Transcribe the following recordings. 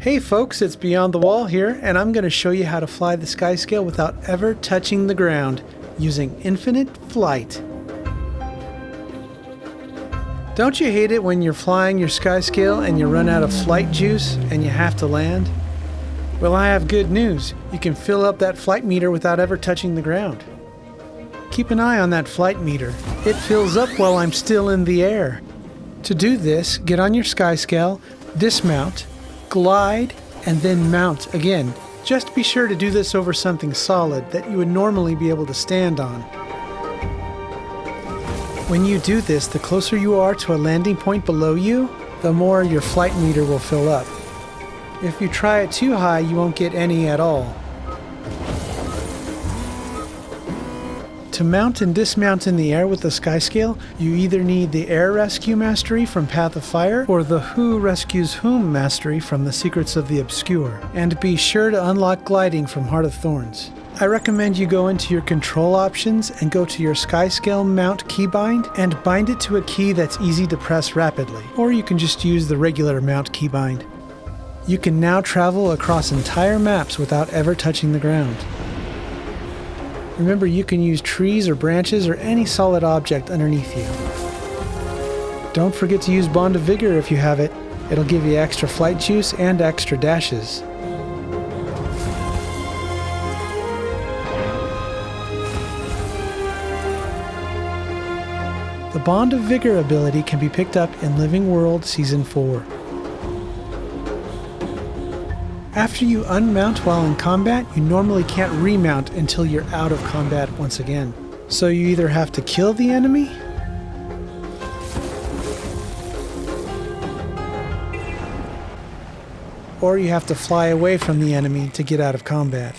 Hey folks, it's Beyond the Wall here, and I'm going to show you how to fly the Skyscale without ever touching the ground using infinite flight. Don't you hate it when you're flying your Skyscale and you run out of flight juice and you have to land? Well, I have good news. You can fill up that flight meter without ever touching the ground. Keep an eye on that flight meter. It fills up while I'm still in the air. To do this, get on your Skyscale, dismount, glide, and then mount again. Just be sure to do this over something solid that you would normally be able to stand on. When you do this, the closer you are to a landing point below you, the more your flight meter will fill up. If you try it too high, you won't get any at all. To mount and dismount in the air with the Skyscale, you either need the Air Rescue Mastery from Path of Fire or the Who Rescues Whom Mastery from the Secrets of the Obscure. And be sure to unlock gliding from Heart of Thorns. I recommend you go into your control options and go to your Skyscale mount keybind and bind it to a key that's easy to press rapidly, or you can just use the regular mount keybind. You can now travel across entire maps without ever touching the ground. Remember, you can use trees or branches or any solid object underneath you. Don't forget to use Bond of Vigor if you have it. It'll give you extra flight juice and extra dashes. The Bond of Vigor ability can be picked up in Living World Season 4. After you unmount while in combat, you normally can't remount until you're out of combat once again. So you either have to kill the enemy, or you have to fly away from the enemy to get out of combat.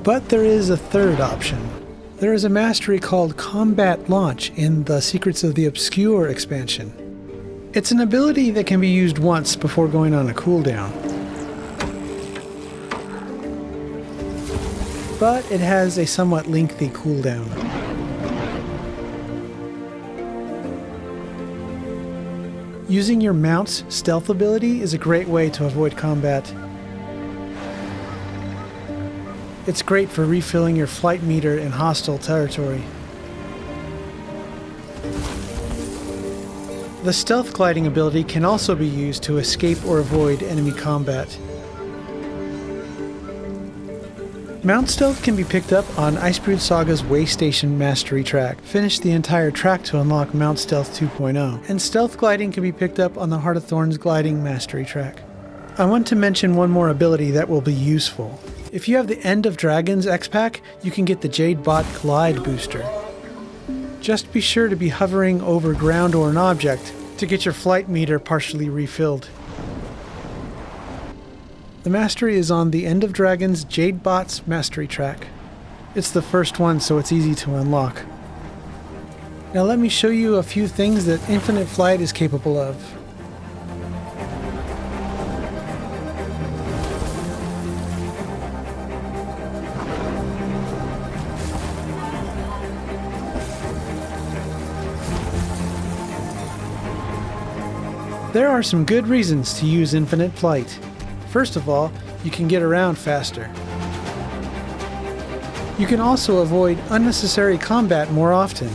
But there is a third option. There is a mastery called Combat Launch in the Secrets of the Obscure expansion. It's an ability that can be used once before going on a cooldown. But it has a somewhat lengthy cooldown. Using your mount's stealth ability is a great way to avoid combat. It's great for refilling your flight meter in hostile territory. The stealth gliding ability can also be used to escape or avoid enemy combat. Mount Stealth can be picked up on Icebrood Saga's Way Station Mastery track. Finish the entire track to unlock Mount Stealth 2.0. And stealth gliding can be picked up on the Heart of Thorns Gliding Mastery track. I want to mention one more ability that will be useful. If you have the End of Dragons X-Pack, you can get the Jadebot Glide Booster. Just be sure to be hovering over ground or an object to get your flight meter partially refilled. The mastery is on the End of Dragons Jadebot's Mastery track. It's the first one, so it's easy to unlock. Now let me show you a few things that infinite flight is capable of. There are some good reasons to use infinite flight. First of all, you can get around faster. You can also avoid unnecessary combat more often.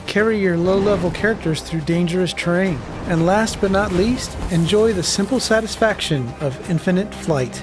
Carry your low-level characters through dangerous terrain. And last but not least, enjoy the simple satisfaction of infinite flight.